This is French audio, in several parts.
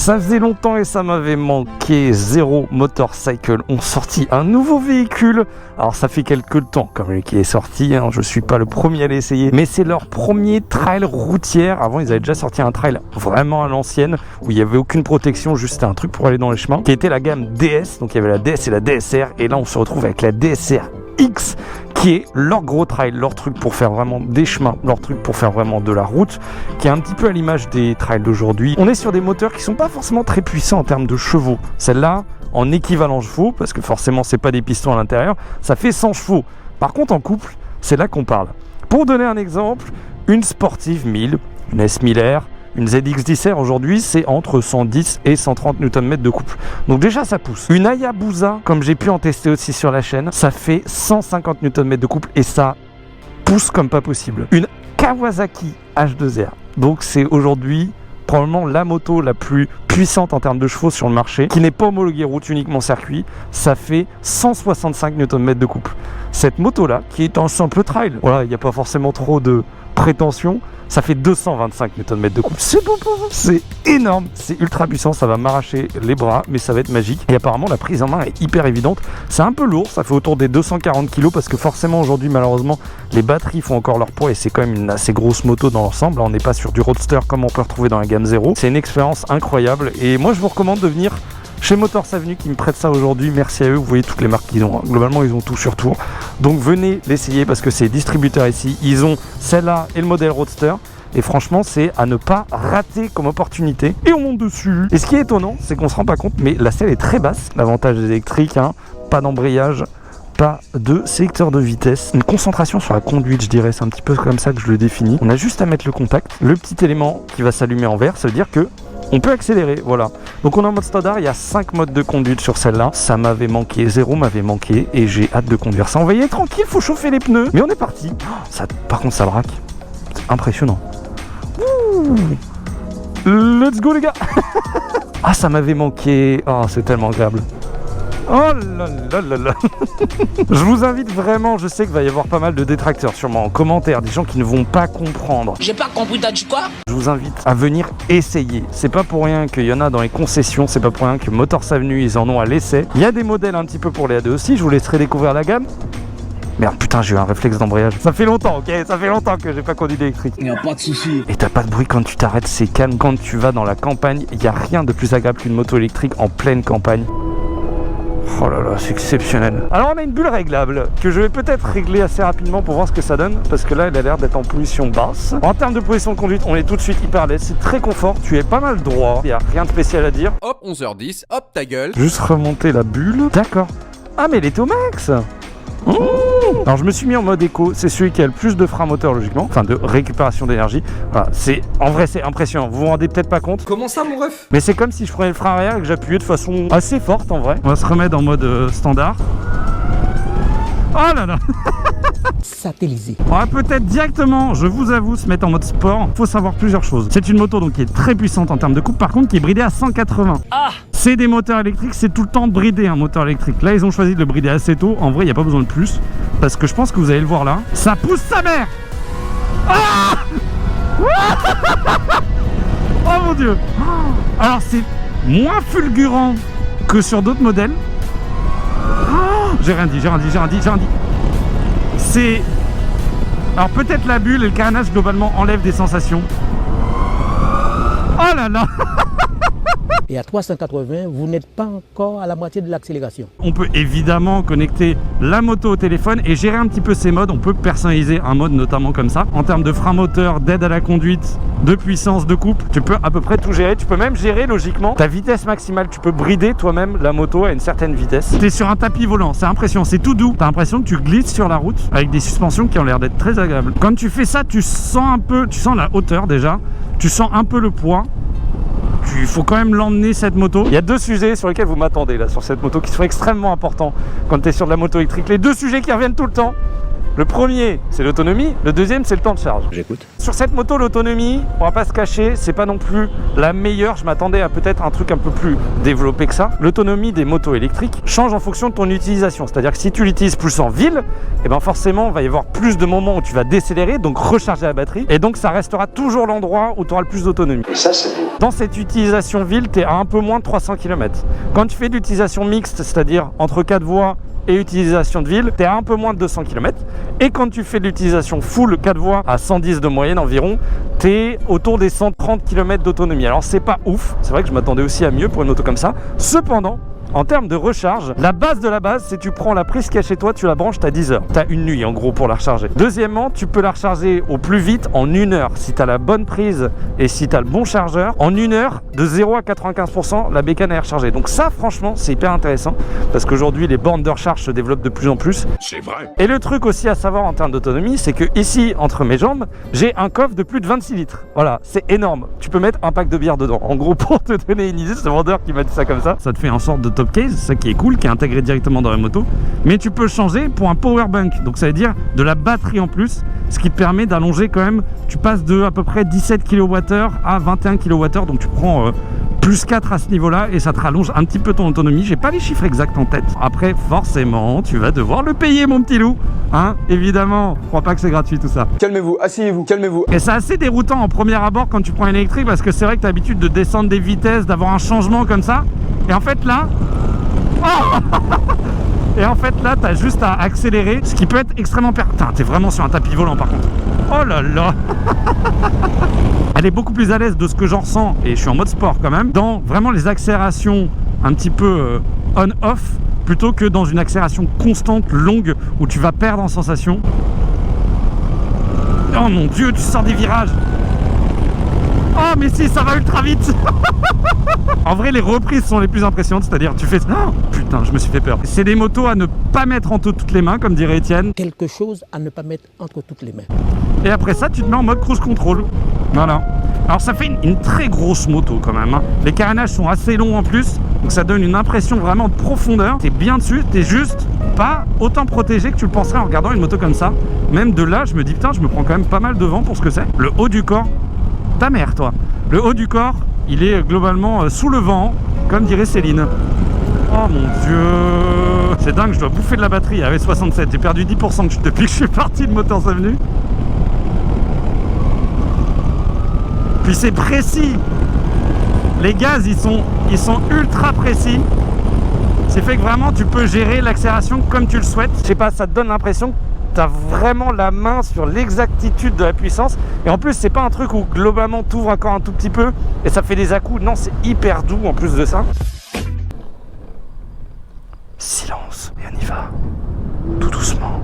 Ça faisait longtemps et ça m'avait manqué. Zero Motorcycle ont sorti un nouveau véhicule. Alors ça fait quelques temps quand même qui est sorti, hein. Je suis pas le premier à l'essayer, mais c'est leur premier trail routière. Avant ils avaient déjà sorti un trail vraiment à l'ancienne où il y avait aucune protection, juste un truc pour aller dans les chemins, qui était la gamme DS. Donc il y avait la DS et la DSR, et là on se retrouve avec la DSR X, qui est leur gros trail, leur truc pour faire vraiment des chemins, leur truc pour faire vraiment de la route, qui est un petit peu à l'image des trails d'aujourd'hui. On est sur des moteurs qui sont pas forcément très puissants en termes de chevaux. Celle-là, en équivalent chevaux, parce que forcément c'est pas des pistons à l'intérieur, ça fait 100 chevaux. Par contre en couple, c'est là qu'on parle. Pour donner un exemple, une Sportive 1000, une S1000R, une ZX10R aujourd'hui, c'est entre 110 et 130 Nm de couple. Donc déjà, ça pousse. Une Hayabusa, comme j'ai pu en tester aussi sur la chaîne, ça fait 150 Nm de couple et ça pousse comme pas possible. Une Kawasaki H2R. Donc c'est aujourd'hui probablement la moto la plus puissante en termes de chevaux sur le marché, qui n'est pas homologuée route, uniquement circuit. Ça fait 165 Nm de couple. Cette moto-là, qui est un simple trail, voilà, il n'y a pas forcément trop de prétention, ça fait 225 Nm de couple. C'est beaucoup, c'est énorme, c'est ultra puissant, ça va m'arracher les bras, mais ça va être magique. Et apparemment, la prise en main est hyper évidente. C'est un peu lourd, ça fait autour des 240 kg, parce que forcément, aujourd'hui, malheureusement, les batteries font encore leur poids et c'est quand même une assez grosse moto dans l'ensemble. Là, on n'est pas sur du roadster comme on peut retrouver dans la gamme 0. C'est une expérience incroyable et moi, je vous recommande de venir chez Motors Avenue qui me prête ça aujourd'hui. Merci à eux, vous voyez toutes les marques qu'ils ont. Globalement, ils ont tout sur tour. Donc venez l'essayer parce que c'est distributeur ici. Ils ont celle-là et le modèle Roadster. Et franchement, c'est à ne pas rater comme opportunité. Et on monte dessus. Et ce qui est étonnant, c'est qu'on se rend pas compte, mais la selle est très basse. L'avantage des électriques, hein, pas d'embrayage, pas de sélecteur de vitesse. Une concentration sur la conduite, je dirais. C'est un petit peu comme ça que je le définis. On a juste à mettre le contact. Le petit élément qui va s'allumer en vert, ça veut dire que on peut accélérer, voilà. Donc on est en mode standard, il y a 5 modes de conduite sur celle-là. Ça m'avait manqué, Zero m'avait manqué et j'ai hâte de conduire ça. On va y aller tranquille, faut chauffer les pneus. Mais on est parti. Ça, par contre, ça braque. C'est impressionnant. Ouh. Let's go les gars. Ah, ça m'avait manqué. Oh, c'est tellement agréable. Oh là là là là. Je vous invite vraiment, je sais qu'il va y avoir pas mal de détracteurs sûrement en commentaire, des gens qui ne vont pas comprendre. J'ai pas compris, t'as dit quoi? Je vous invite à venir essayer. C'est pas pour rien qu'il y en a dans les concessions, c'est pas pour rien que Motors Avenue, ils en ont à l'essai. Il y a des modèles un petit peu pour les A2 aussi, je vous laisserai découvrir la gamme. Merde, putain, j'ai eu un réflexe d'embrayage. Ça fait longtemps, ok? Ça fait longtemps que j'ai pas conduit d'électrique. Y a pas de souci. Et t'as pas de bruit quand tu t'arrêtes, c'est calme. Quand tu vas dans la campagne, il y a rien de plus agréable qu'une moto électrique en pleine campagne. Oh là là, c'est exceptionnel. Alors on a une bulle réglable que je vais peut-être régler assez rapidement pour voir ce que ça donne, parce que là elle a l'air d'être en position basse. En termes de position de conduite, on est tout de suite hyper à l'aise, c'est très confort, tu es pas mal droit, il n'y a rien de spécial à dire. Hop, 11h10, hop ta gueule. Juste remonter la bulle. D'accord. Ah mais elle est au max. Alors je me suis mis en mode éco, c'est celui qui a le plus de frein moteur logiquement, enfin de récupération d'énergie. Voilà, c'est en vrai c'est impressionnant, vous vous rendez peut-être pas compte. Comment ça mon ref? Mais c'est comme si je prenais le frein arrière et que j'appuyais de façon assez forte en vrai. On va se remettre en mode standard. Oh là là. Satellisé. On va peut-être directement, je vous avoue, se mettre en mode sport. Faut savoir plusieurs choses. C'est une moto donc qui est très puissante en termes de coupe, par contre qui est bridée à 180. Ah, c'est des moteurs électriques, c'est tout le temps bridé un moteur électrique. Là ils ont choisi de le brider assez tôt. En vrai il n'y a pas besoin de plus, parce que je pense que vous allez le voir là. Ça pousse sa mère. Ah. Oh mon dieu. Alors c'est moins fulgurant que sur d'autres modèles. J'ai rien dit. C'est... Alors peut-être la bulle et le carénage globalement enlèvent des sensations. Oh là là. Et à 380, vous n'êtes pas encore à la moitié de l'accélération. On peut évidemment connecter la moto au téléphone et gérer un petit peu ces modes. On peut personnaliser un mode notamment comme ça. En termes de frein moteur, d'aide à la conduite, de puissance, de coupe, tu peux à peu près tout gérer. Tu peux même gérer logiquement ta vitesse maximale. Tu peux brider toi-même la moto à une certaine vitesse. Tu es sur un tapis volant, c'est impressionnant, c'est tout doux. Tu as l'impression que tu glisses sur la route avec des suspensions qui ont l'air d'être très agréables. Quand tu fais ça, tu sens un peu, tu sens la hauteur déjà, tu sens un peu le poids. Il faut quand même l'emmener cette moto. Il y a deux sujets sur lesquels vous m'attendez là sur cette moto qui sont extrêmement importants quand tu es sur de la moto électrique. Les deux sujets qui reviennent tout le temps. Le premier, c'est l'autonomie. Le deuxième, c'est le temps de charge. J'écoute. Sur cette moto, l'autonomie, on va pas se cacher, c'est pas non plus la meilleure. Je m'attendais à peut-être un truc un peu plus développé que ça. L'autonomie des motos électriques change en fonction de ton utilisation. C'est-à-dire que si tu l'utilises plus en ville, et ben forcément, il va y avoir plus de moments où tu vas décélérer, donc recharger la batterie. Et donc, ça restera toujours l'endroit où tu auras le plus d'autonomie. Et ça, c'est beau. Dans cette utilisation ville, tu es à un peu moins de 300 km. Quand tu fais de l'utilisation mixte, c'est-à-dire entre 4 voies et utilisation de ville, tu es à un peu moins de 200 km. Et quand tu fais de l'utilisation full 4 voies à 110 de moyenne environ, tu es autour des 130 km d'autonomie. Alors c'est pas ouf, c'est vrai que je m'attendais aussi à mieux pour une moto comme ça. Cependant, en termes de recharge, la base de la base, c'est tu prends la prise qu'il y a chez toi, tu la branches, tu as 10 heures. Tu as une nuit en gros pour la recharger. Deuxièmement, tu peux la recharger au plus vite en 1 heure. Si tu as la bonne prise et si tu as le bon chargeur, en 1 heure, de 0 à 95%, la bécane est rechargée. Donc ça, franchement, c'est hyper intéressant parce qu'aujourd'hui, les bornes de recharge se développent de plus en plus. C'est vrai. Et le truc aussi à savoir en termes d'autonomie, c'est que ici, entre mes jambes, j'ai un coffre de plus de 26 litres. Voilà, c'est énorme. Tu peux mettre un pack de bière dedans. En gros, pour te donner une idée, c'est le vendeur qui m'a dit ça comme ça. Ça te fait en sorte de top case, ça qui est cool, qui est intégré directement dans la moto. Mais tu peux changer pour un power bank. Donc ça veut dire de la batterie en plus, ce qui te permet d'allonger quand même. Tu passes de à peu près 17 kWh à 21 kWh. Donc tu prends plus 4 à ce niveau-là et ça te rallonge un petit peu ton autonomie. J'ai pas les chiffres exacts en tête. Après, forcément, tu vas devoir le payer, mon petit loup. Hein, évidemment. Je crois pas que c'est gratuit tout ça. Calmez-vous, asseyez-vous, calmez-vous. Et c'est assez déroutant en premier abord quand tu prends une électrique parce que c'est vrai que tu as l'habitude de descendre des vitesses, d'avoir un changement comme ça. Et en fait là... Oh et en fait là, tu as juste à accélérer, ce qui peut être extrêmement Putain, t'es vraiment sur un tapis volant par contre. Oh là là. Elle est beaucoup plus à l'aise de ce que j'en ressens, et je suis en mode sport quand même, dans vraiment les accélérations un petit peu on-off, plutôt que dans une accélération constante, longue, où tu vas perdre en sensation. Oh mon dieu, tu sors des virages. Oh mais si, ça va ultra vite. En vrai, les reprises sont les plus impressionnantes, c'est-à-dire tu fais... Oh, putain, je me suis fait peur. C'est des motos à ne pas mettre entre toutes les mains, comme dirait Étienne. Quelque chose à ne pas mettre entre toutes les mains. Et après ça, tu te mets en mode cruise control. Voilà. Alors ça fait une très grosse moto quand même, hein. Les carénages sont assez longs en plus, donc ça donne une impression vraiment de profondeur. T'es bien dessus, t'es juste pas autant protégé que tu le penserais en regardant une moto comme ça. Même de là, je me dis putain, je me prends quand même pas mal de vent pour ce que c'est. Le haut du corps, ta mère toi. Le haut du corps, il est globalement sous le vent, comme dirait Céline. Oh mon dieu. C'est dingue, je dois bouffer de la batterie avec 67. J'ai perdu 10% depuis que je suis parti de Motors Avenue. Puis c'est précis. Les gaz, ils sont ultra précis. C'est fait que vraiment, tu peux gérer l'accélération comme tu le souhaites. Je sais pas, ça te donne l'impression que tu as vraiment la main sur l'exactitude de la puissance. Et en plus, c'est pas un truc où globalement tu ouvres encore un tout petit peu et ça fait des à-coups. Non, c'est hyper doux en plus de ça. Silence, et on y va. Tout doucement.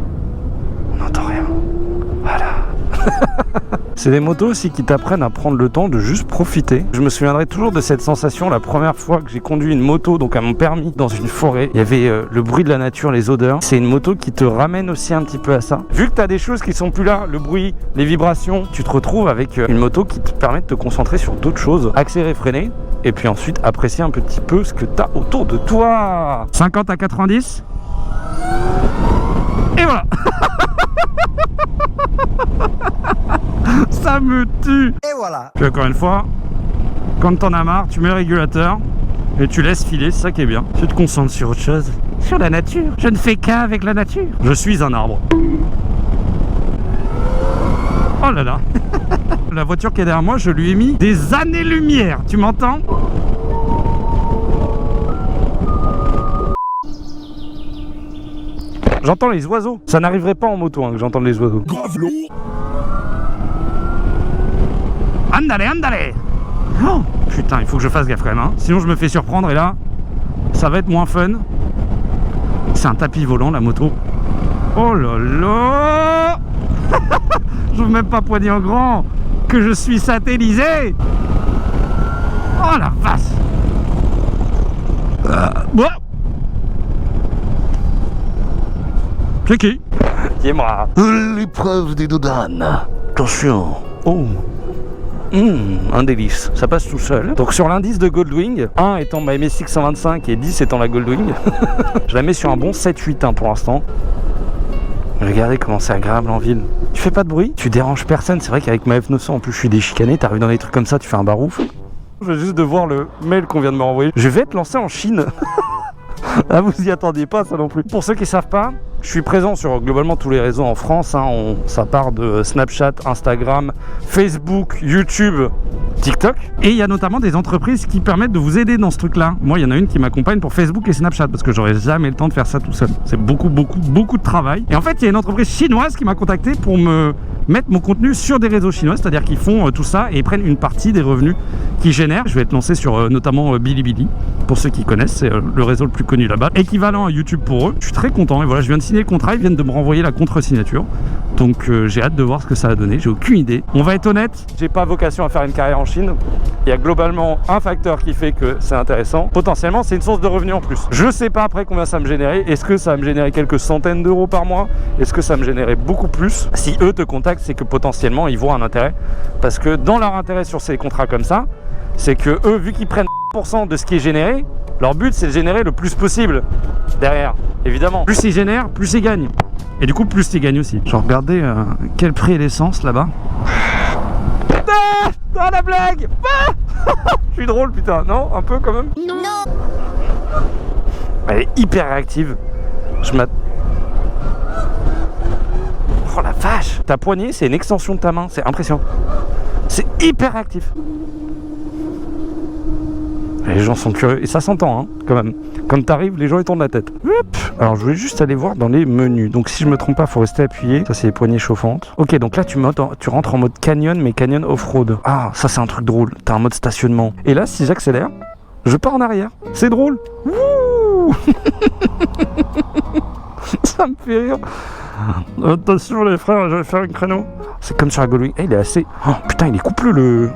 On n'entend rien. Voilà. C'est des motos aussi qui t'apprennent à prendre le temps de juste profiter. Je me souviendrai toujours de cette sensation la première fois que j'ai conduit une moto, donc à mon permis, dans une forêt. Il y avait le bruit de la nature, les odeurs. C'est une moto qui te ramène aussi un petit peu à ça. Vu que tu as des choses qui sont plus là, le bruit, les vibrations, tu te retrouves avec une moto qui te permet de te concentrer sur d'autres choses. Accélérer, freiner, et puis ensuite apprécier un petit peu ce que tu as autour de toi. 50 à 90. Et voilà. Ça me tue. Et voilà. Puis encore une fois, quand t'en as marre, tu mets le régulateur et tu laisses filer, c'est ça qui est bien. Tu te concentres sur autre chose. Sur la nature. Je ne fais qu'avec la nature. Je suis un arbre. Oh là là. La voiture qui est derrière moi, je lui ai mis des années-lumière. Tu m'entends ? J'entends les oiseaux. Ça n'arriverait pas en moto hein, que j'entende les oiseaux. Grave long. Andale, andale. Oh, putain, il faut que je fasse gaffe quand même. Hein. Sinon, je me fais surprendre et là, ça va être moins fun. C'est un tapis volant, la moto. Oh là là. Je veux même pas poigner en grand que je suis satellisé. Oh la vache. Bon. C'est qui? Qui est moi? L'épreuve des doudanes. Attention. Oh. Un délice, ça passe tout seul. Donc sur l'indice de Goldwing, 1 étant ma MSX 125 et 10 étant la Goldwing, je la mets sur un bon 7-8 pour l'instant. Regardez comment c'est agréable en ville. Tu fais pas de bruit, tu déranges personne. C'est vrai qu'avec ma F900 en plus je suis déchicané. T'arrives dans des trucs comme ça, tu fais un barouf. Je viens juste de voir le mail qu'on vient de me renvoyer. Je vais être lancé en Chine. Ah, vous y attendiez pas ça non plus. Pour ceux qui savent pas, je suis présent sur globalement tous les réseaux en France. Ça part de Snapchat, Instagram, Facebook, YouTube, TikTok. Et il y a notamment des entreprises qui permettent de vous aider dans ce truc-là. Moi, il y en a une qui m'accompagne pour Facebook et Snapchat parce que j'aurais jamais le temps de faire ça tout seul. C'est beaucoup de travail. Et en fait, il y a une entreprise chinoise qui m'a contacté pour me mettre mon contenu sur des réseaux chinois, c'est-à-dire qu'ils font tout ça et ils prennent une partie des revenus qu'ils génèrent. Je vais être lancé sur notamment Bilibili, pour ceux qui connaissent, c'est le réseau le plus connu là-bas, équivalent à YouTube pour eux. Je suis très content et voilà, je viens de signer le contrat, ils viennent de me renvoyer la contre-signature, donc j'ai hâte de voir ce que ça va donner. J'ai aucune idée. On va être honnête, j'ai pas vocation à faire une carrière en Chine. Il y a globalement un facteur qui fait que c'est intéressant. Potentiellement, c'est une source de revenus en plus. Je sais pas après combien ça me générer. Est-ce que ça va me générer quelques centaines d'euros par mois? Est-ce que ça me générer beaucoup plus? Si eux te contactent, c'est que potentiellement ils voient un intérêt. Parce que dans leur intérêt sur ces contrats comme ça, c'est que eux, vu qu'ils prennent 1% de ce qui est généré, leur but c'est de générer le plus possible derrière, évidemment. Plus ils génèrent, plus ils gagnent. Et du coup, plus ils gagnent aussi. Je regardais quel prix est l'essence là-bas. Ah, la blague. Je suis drôle, putain. Non, un peu quand même. Non. Elle est hyper réactive. Oh la vache. Ta poignée, c'est une extension de ta main. C'est impressionnant. C'est hyper réactif. Les gens sont curieux. Et ça s'entend, hein, quand même. Quand t'arrives, les gens ils tournent la tête. Hop. Alors, je voulais juste aller voir dans les menus. Donc, si je me trompe pas, faut rester appuyé. Ça, c'est les poignées chauffantes. Ok, donc là, tu rentres en mode canyon, mais canyon off-road. Ah, ça, c'est un truc drôle. T'as un mode stationnement. Et là, si j'accélère, je pars en arrière. C'est drôle. Wouh. Ça me fait rire. Attention, les frères, je vais faire une créneau. C'est comme sur la Goldwing. Il est assez... Oh, putain, il est coupleux, le...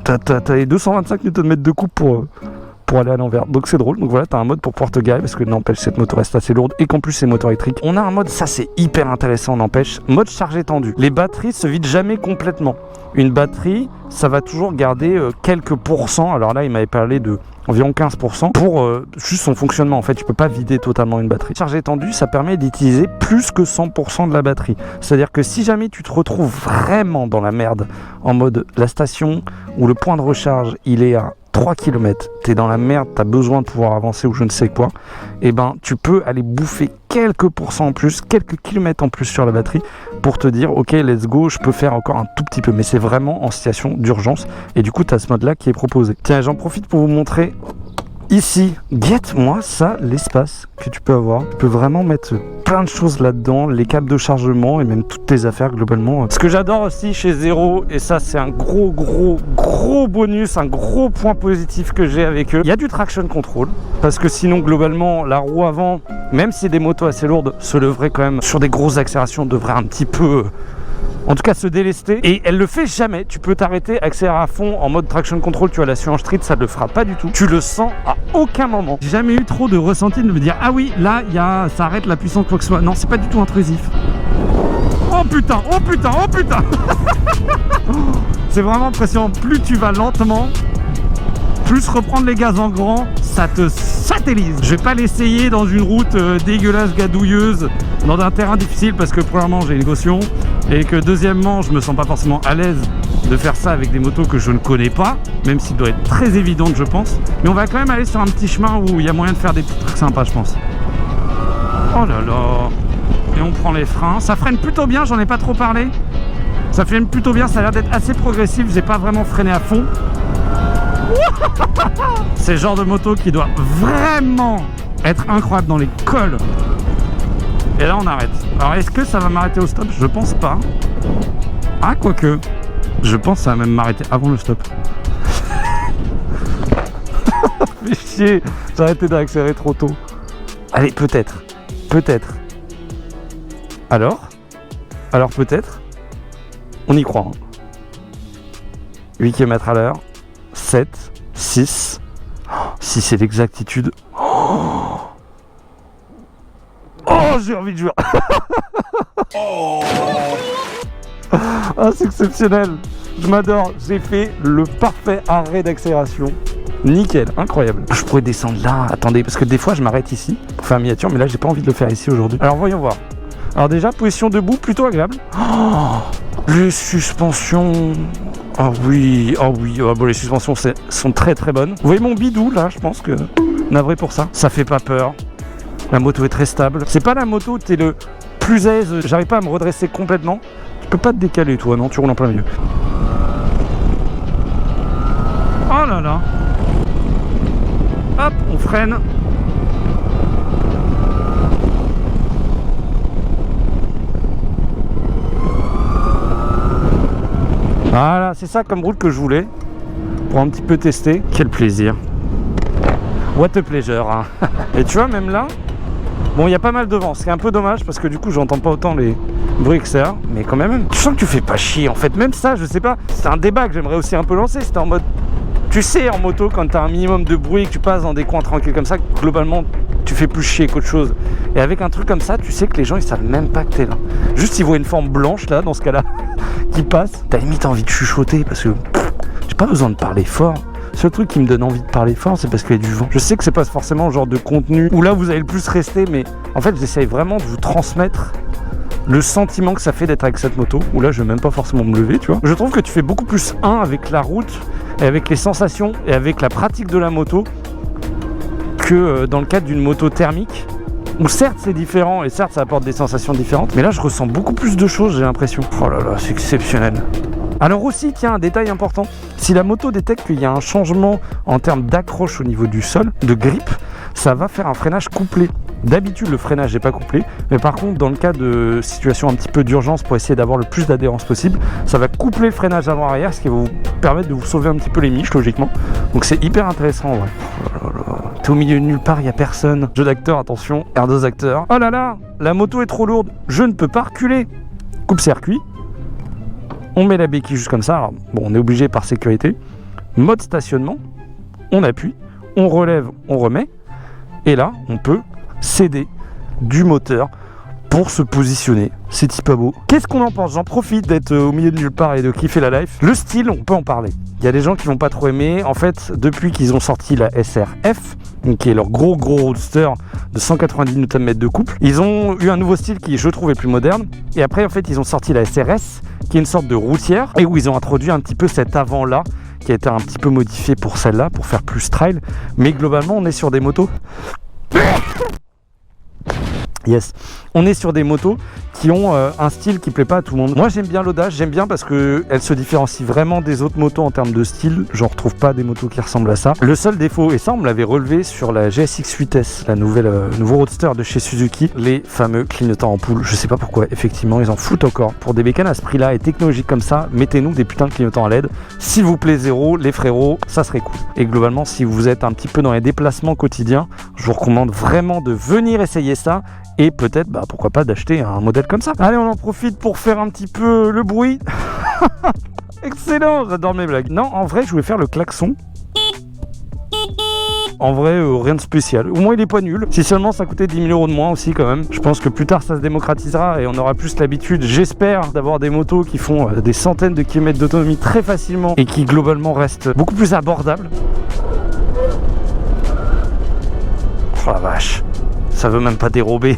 T'as les 225 Nm de coupe pour aller à l'envers. Donc c'est drôle. Donc voilà, t'as un mode pour pouvoir te garer parce que n'empêche, cette moto reste assez lourde et qu'en plus c'est moteur électrique. On a un mode, ça c'est hyper intéressant, n'empêche, mode charge étendue. Les batteries se vident jamais complètement. Une batterie, ça va toujours garder quelques pourcents. Alors là, il m'avait parlé de environ 15% pour juste son fonctionnement. En fait, tu peux pas vider totalement une batterie. Charge étendue, ça permet d'utiliser plus que 100% de la batterie. C'est-à-dire que si jamais tu te retrouves vraiment dans la merde, en mode la station ou le point de recharge, il est à 3 km, t'es dans la merde, t'as besoin de pouvoir avancer ou je ne sais quoi, et ben tu peux aller bouffer quelques pourcents en plus, quelques kilomètres en plus sur la batterie pour te dire ok let's go, je peux faire encore un tout petit peu, mais c'est vraiment en situation d'urgence et du coup t'as ce mode là qui est proposé. Tiens, j'en profite pour vous montrer ici, guette-moi ça, l'espace que tu peux avoir. Tu peux vraiment mettre plein de choses là-dedans, les câbles de chargement et même toutes tes affaires globalement. Ce que j'adore aussi chez Zero, et ça c'est un gros bonus, un gros point positif que j'ai avec eux, il y a du traction control, parce que sinon globalement la roue avant, même si c'est des motos assez lourdes, se leverait quand même sur des grosses accélérations, devrait un petit peu... en tout cas se délester, et elle le fait jamais. Tu peux t'arrêter, accélérer à fond en mode traction control, tu as la Suance Street, ça ne le fera pas du tout. Tu le sens à aucun moment. J'ai jamais eu trop de ressenti de me dire ah oui là ça arrête la puissance quoi que ce soit. Non, c'est pas du tout intrusif. Oh putain, oh putain, oh putain. C'est vraiment impressionnant. Plus tu vas lentement, plus reprendre les gaz en grand, ça te satellise. Je vais pas l'essayer dans une route dégueulasse, gadouilleuse, dans un terrain difficile parce que premièrement j'ai une caution et que deuxièmement je me sens pas forcément à l'aise de faire ça avec des motos que je ne connais pas, même s'il doit être très évidente je pense. Mais on va quand même aller sur un petit chemin où il y a moyen de faire des petits trucs sympas je pense. Oh là là. Et on prend les freins. Ça freine plutôt bien, j'en ai pas trop parlé. Ça freine plutôt bien, ça a l'air d'être assez progressif, j'ai pas vraiment freiné à fond. C'est le genre de moto qui doit vraiment être incroyable dans les cols. Et là on arrête. Alors est-ce que ça va m'arrêter au stop? Je pense pas. Ah quoique, je pense que ça va même m'arrêter avant le stop. Fais chier, j'ai arrêté d'accélérer trop tôt. Allez, peut-être. Peut-être. Alors peut-être. On y croit. 8 km à l'heure. 7, 6. Si c'est l'exactitude. Oh, j'ai envie de jouer. Ah, c'est exceptionnel. Je m'adore. J'ai fait le parfait arrêt d'accélération. Nickel, incroyable. Je pourrais descendre là. Attendez, parce que des fois je m'arrête ici pour faire une miniature, mais là j'ai pas envie de le faire ici aujourd'hui. Alors voyons voir. Alors déjà, position debout, plutôt agréable. Oh, les suspensions... Ah oui, bon, les suspensions sont très très bonnes. Vous voyez mon bidou là, je pense que... Navré pour ça. Ça fait pas peur. La moto est très stable. C'est pas la moto où t'es le plus aise. J'arrive pas à me redresser complètement. Tu peux pas te décaler toi, non? Tu roules en plein milieu. Oh là là. Hop, on freine. Voilà, c'est ça comme route que je voulais. Pour un petit peu tester. Quel plaisir. What a pleasure, hein. Et tu vois, même là, bon, il y a pas mal de vent. C'est un peu dommage parce que du coup, j'entends pas autant les bruits extérieurs. Mais quand même, tu sens que tu fais pas chier. En fait, même ça, je sais pas. C'est un débat que j'aimerais aussi un peu lancer. C'était en mode... Tu sais, en moto, quand tu as un minimum de bruit et que tu passes dans des coins tranquilles comme ça, globalement, tu fais plus chier qu'autre chose. Et avec un truc comme ça, tu sais que les gens, ils savent même pas que t'es là. Juste, ils voient une forme blanche, là, dans ce cas-là, qui passe. T'as limite envie de chuchoter parce que j'ai pas besoin de parler fort. Le seul truc qui me donne envie de parler fort, c'est parce qu'il y a du vent. Je sais que c'est pas forcément le genre de contenu où là, vous allez le plus rester, mais en fait, j'essaye vraiment de vous transmettre le sentiment que ça fait d'être avec cette moto, où là je vais même pas forcément me lever, tu vois. Je trouve que tu fais beaucoup plus un avec la route, et avec les sensations, et avec la pratique de la moto, que dans le cadre d'une moto thermique, où certes c'est différent, et certes ça apporte des sensations différentes, mais là je ressens beaucoup plus de choses, j'ai l'impression. Oh là là, c'est exceptionnel. Alors aussi, tiens, un détail important, si la moto détecte qu'il y a un changement en termes d'accroche au niveau du sol, de grip, ça va faire un freinage couplé. D'habitude, le freinage n'est pas couplé, mais par contre, dans le cas de situation un petit peu d'urgence pour essayer d'avoir le plus d'adhérence possible, ça va coupler le freinage avant-arrière, ce qui va vous permettre de vous sauver un petit peu les miches, logiquement. Donc c'est hyper intéressant, ouais. Oh là là. T'es au milieu de nulle part, il n'y a personne. Jeu d'acteur, attention, R2 acteur. Oh là là, la moto est trop lourde, je ne peux pas reculer. Coupe-circuit. On met la béquille juste comme ça. Alors, bon, on est obligé par sécurité. Mode stationnement. On appuie, on relève, on remet. Et là, on peut céder du moteur pour se positionner. C'est pas beau. Qu'est-ce qu'on en pense? J'en profite d'être au milieu de nulle part et de kiffer la life. Le style, on peut en parler. Il y a des gens qui vont pas trop aimer. En fait, depuis qu'ils ont sorti la SRF, qui est leur gros roadster de 190 Nm de couple, ils ont eu un nouveau style qui, je trouve, est plus moderne. Et après, en fait, ils ont sorti la SRS, qui est une sorte de routière, et où ils ont introduit un petit peu cet avant-là, qui a été un petit peu modifié pour celle-là, pour faire plus trail. Mais globalement, on est sur des motos... Yes, on est sur des motos qui ont un style qui plaît pas à tout le monde. Moi j'aime bien l'audace, j'aime bien parce qu'elle se différencie vraiment des autres motos en termes de style. J'en retrouve pas des motos qui ressemblent à ça. Le seul défaut, et ça on me l'avait relevé sur la GSX-8S, la nouveau roadster de chez Suzuki, les fameux clignotants ampoule. Je sais pas pourquoi, effectivement ils en foutent encore. Pour des bécanes à ce prix là et technologiques comme ça, mettez-nous des putains de clignotants à LED. S'il vous plaît zéro, les frérots, ça serait cool. Et globalement si vous êtes un petit peu dans les déplacements quotidiens, je vous recommande vraiment de venir essayer ça. Et peut-être, bah, pourquoi pas, d'acheter un modèle comme ça. Allez, on en profite pour faire un petit peu le bruit. Excellent, j'adore mes blagues. Non, en vrai, je voulais faire le klaxon. En vrai, rien de spécial. Au moins, il est pas nul. Si seulement ça coûtait 10 000 € de moins aussi, quand même. Je pense que plus tard, ça se démocratisera et on aura plus l'habitude, j'espère, d'avoir des motos qui font des centaines de kilomètres d'autonomie très facilement et qui, globalement, restent beaucoup plus abordables. Oh la vache. Ça veut même pas dérober.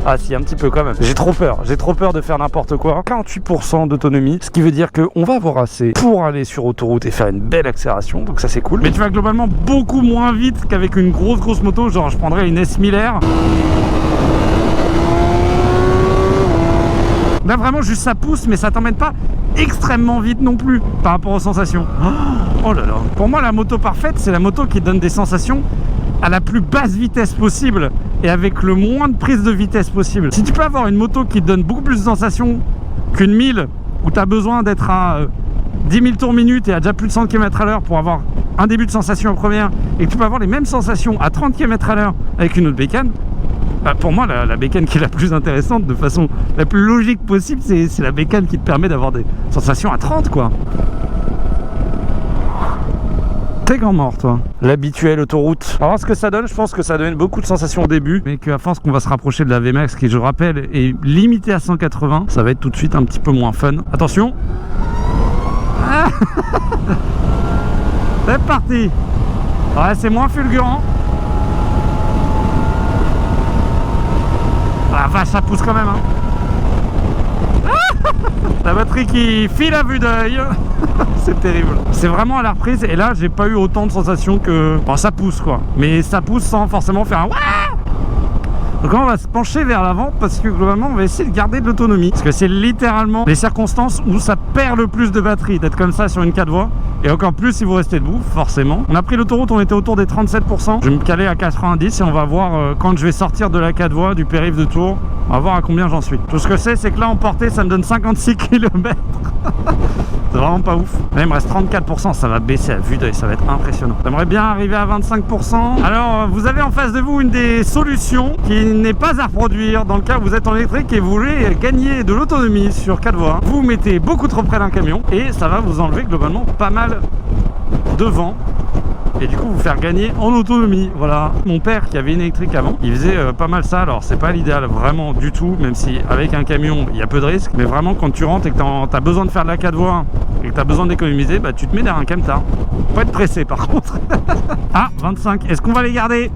Ah si, un petit peu quand même. J'ai trop peur de faire n'importe quoi. 48% d'autonomie, ce qui veut dire qu'on va avoir assez pour aller sur autoroute et faire une belle accélération, donc ça c'est cool. Mais tu vas globalement beaucoup moins vite qu'avec une grosse moto, genre je prendrais une S1000R. Là vraiment juste ça pousse, mais ça t'emmène pas extrêmement vite non plus par rapport aux sensations. Oh là là. Pour moi la moto parfaite, c'est la moto qui donne des sensations à la plus basse vitesse possible et avec le moins de prise de vitesse possible. Si tu peux avoir une moto qui te donne beaucoup plus de sensations qu'une 1000 où tu as besoin d'être à 10 000 tours minute et à déjà plus de 100 km/h pour avoir un début de sensation en première et que tu peux avoir les mêmes sensations à 30 km/h avec une autre bécane, bah pour moi la bécane qui est la plus intéressante de façon la plus logique possible, c'est la bécane qui te permet d'avoir des sensations à 30 quoi. T'es grand mort toi. L'habituelle autoroute. On va voir ce que ça donne. Je pense que ça donne beaucoup de sensations au début, mais qu'à force qu'on va se rapprocher de la VMAX qui, je rappelle, est limitée à 180, ça va être tout de suite un petit peu moins fun. Attention. Ah c'est parti. Ouais, c'est moins fulgurant. Ah, la vache, ça pousse quand même, hein. La batterie qui file à vue d'œil. C'est terrible. C'est vraiment à la reprise. Et là, j'ai pas eu autant de sensations que... Bon, ça pousse, quoi. Mais ça pousse sans forcément faire un... Donc là, on va se pencher vers l'avant parce que globalement, on va essayer de garder de l'autonomie. Parce que c'est littéralement les circonstances où ça perd le plus de batterie d'être comme ça sur une 4 voies. Et encore plus si vous restez debout, forcément. On a pris l'autoroute, on était autour des 37%. Je vais me caler à 90 et on va voir quand je vais sortir de la 4 voies, du périph' de Tours. On va voir à combien j'en suis. Tout ce que c'est que là, en portée, ça me donne 56 km. C'est vraiment pas ouf. Là, il me reste 34%, ça va baisser à vue d'œil, ça va être impressionnant. J'aimerais bien arriver à 25%. Alors, vous avez en face de vous une des solutions qui n'est pas à reproduire dans le cas où vous êtes en électrique et vous voulez gagner de l'autonomie sur 4 voies. Vous mettez beaucoup trop près d'un camion et ça va vous enlever globalement pas mal de vent. Et du coup vous faire gagner en autonomie. Voilà, mon père qui avait une électrique avant, il faisait pas mal ça. Alors c'est pas l'idéal vraiment du tout, même si avec un camion il y a peu de risques, mais vraiment quand tu rentres et que t'as besoin de faire de la 4 voies et que t'as besoin d'économiser, bah tu te mets derrière un camtar. Faut pas être pressé par contre. Ah, 25, est-ce qu'on va les garder?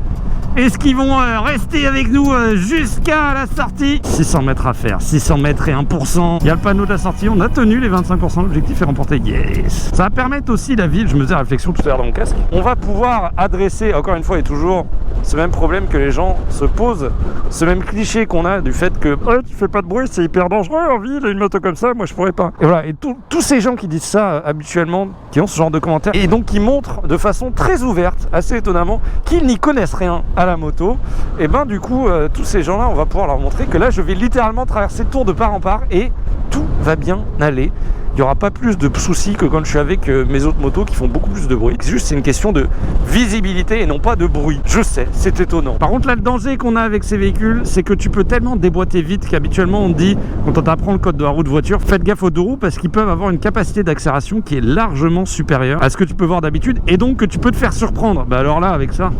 Est-ce qu'ils vont rester avec nous jusqu'à la sortie? 600 mètres à faire, 600 mètres et 1%. Il y a le panneau de la sortie, on a tenu les 25%, l'objectif est remporté, yes. Ça va permettre aussi la ville, je me faisais réflexion tout à l'heure dans mon casque, on va pouvoir adresser, encore une fois et toujours, ce même problème que les gens se posent, ce même cliché qu'on a du fait que oh, tu fais pas de bruit, c'est hyper dangereux en ville, une moto comme ça, moi je pourrais pas. Et voilà, et tous ces gens qui disent ça habituellement, qui ont ce genre de commentaires, et donc qui montrent de façon très ouverte, assez étonnamment, qu'ils n'y connaissent rien à la moto, et ben du coup tous ces gens là on va pouvoir leur montrer que là je vais littéralement traverser Tours de part en part et tout va bien aller. Il n'y aura pas plus de soucis que quand je suis avec mes autres motos qui font beaucoup plus de bruit. C'est juste une question de visibilité et non pas de bruit. Je sais, c'est étonnant. Par contre là le danger qu'on a avec ces véhicules, c'est que tu peux tellement déboîter vite qu'habituellement on te dit, quand on t'apprend le code de la route voiture, faites gaffe aux deux roues parce qu'ils peuvent avoir une capacité d'accélération qui est largement supérieure à ce que tu peux voir d'habitude et donc que tu peux te faire surprendre. Bah alors là avec ça...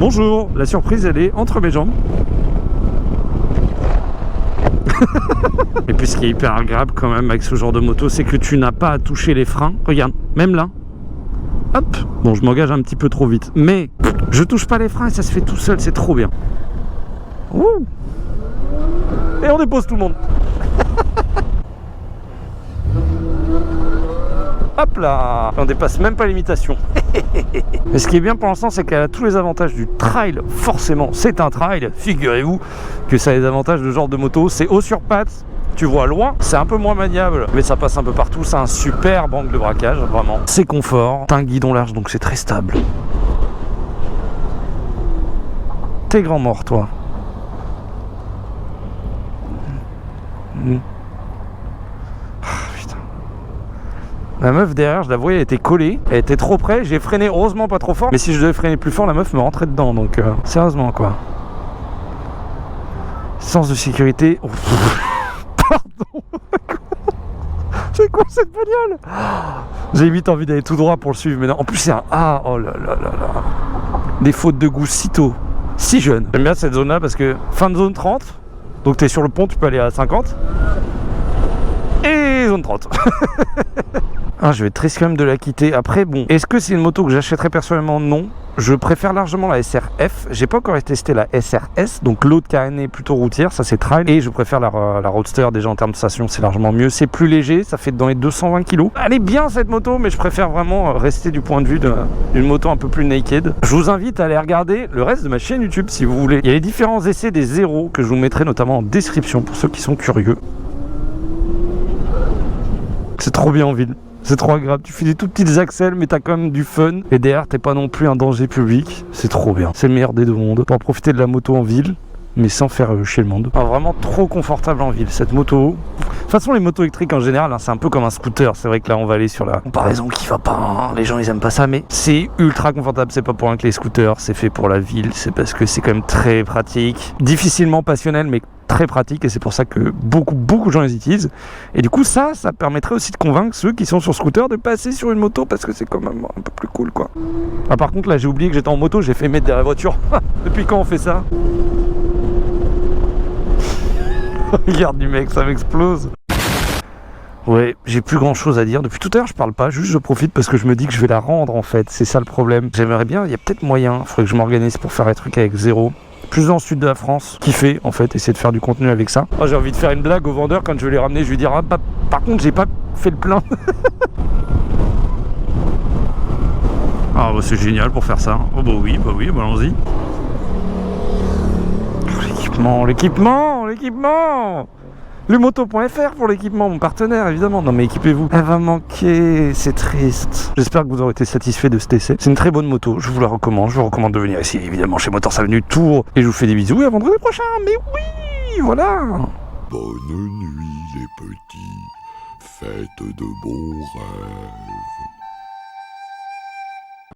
Bonjour, la surprise elle est entre mes jambes. Et puis ce qui est hyper agréable quand même avec ce genre de moto, c'est que tu n'as pas à toucher les freins. Regarde, même là. Hop. Bon, je m'engage un petit peu trop vite. Mais je touche pas les freins et ça se fait tout seul, c'est trop bien. Ouh. Et on dépose tout le monde. Hop là, on dépasse même pas l'imitation. Mais ce qui est bien pour l'instant, c'est qu'elle a tous les avantages du trail. Forcément, c'est un trail. Figurez-vous que ça a les avantages de genre de moto. C'est haut sur pattes, tu vois loin, c'est un peu moins maniable, mais ça passe un peu partout. C'est un superbe angle de braquage, vraiment. C'est confort, t'as un guidon large, donc c'est très stable. T'es grand mort, toi. La meuf derrière, je la voyais, elle était collée, elle était trop près, j'ai freiné heureusement pas trop fort, mais si je devais freiner plus fort, la meuf me rentrait dedans, donc sérieusement quoi. Sens de sécurité. Oh. Pardon. C'est quoi cette bagnole? J'ai vite envie d'aller tout droit pour le suivre, mais non, en plus c'est un A, oh là là là là. Des fautes de goût si tôt, si jeune. J'aime bien cette zone là parce que fin de zone 30, donc t'es sur le pont, tu peux aller à 50. Et zone 30. Ah, je vais être triste quand même de la quitter. Après, bon, est-ce que c'est une moto que j'achèterais personnellement? Non. Je préfère largement la SRF. J'ai pas encore testé la SRS, donc l'autre carénée plutôt routière, ça c'est trail. Et je préfère la Roadster déjà en termes de station, c'est largement mieux. C'est plus léger, ça fait dans les 220 kg. Elle est bien cette moto, mais je préfère vraiment rester du point de vue d'une moto un peu plus naked. Je vous invite à aller regarder le reste de ma chaîne YouTube si vous voulez. Il y a les différents essais des zéros que je vous mettrai notamment en description pour ceux qui sont curieux. C'est trop bien en ville. C'est trop agréable, tu fais des tout petites accels mais t'as quand même du fun et derrière t'es pas non plus un danger public, c'est trop bien, c'est le meilleur des deux mondes pour profiter de la moto en ville mais sans faire chier le monde. Ah, vraiment trop confortable en ville cette moto. De toute façon les motos électriques en général hein, c'est un peu comme un scooter, c'est vrai que là on va aller sur la comparaison qui va pas, hein. Les gens ils aiment pas ça mais c'est ultra confortable, c'est pas pour rien que les scooters c'est fait pour la ville, c'est parce que c'est quand même très pratique, difficilement passionnel mais très pratique et c'est pour ça que beaucoup de gens les utilisent et du coup ça permettrait aussi de convaincre ceux qui sont sur scooter de passer sur une moto parce que c'est quand même un peu plus cool quoi. Ah par contre là j'ai oublié que j'étais en moto, j'ai fait mettre derrière la voiture. Depuis quand on fait ça? Regarde du mec, ça m'explose. Ouais, j'ai plus grand chose à dire. Depuis tout à l'heure, je parle pas, juste je profite parce que je me dis que je vais la rendre en fait. C'est ça le problème. J'aimerais bien, il y a peut-être moyen, il faudrait que je m'organise pour faire un truc avec zéro. plus dans le sud de la France, kiffer en fait, essayer de faire du contenu avec ça. J'ai envie de faire une blague au vendeur quand je vais les ramener, je vais dire par contre j'ai pas fait le plein. Ah bah c'est génial pour faire ça. Oh bah oui, allons-y. L'équipement. Lumoto.fr pour l'équipement, mon partenaire évidemment. Non mais équipez-vous. Elle va manquer, c'est triste. J'espère que vous aurez été satisfait de cet essai. C'est une très bonne moto, je vous la recommande. Je vous recommande de venir ici évidemment chez Motors Avenue Tours. Et je vous fais des bisous et à vendredi prochain. Mais oui, voilà. Bonne nuit les petits, faites de bons rêves.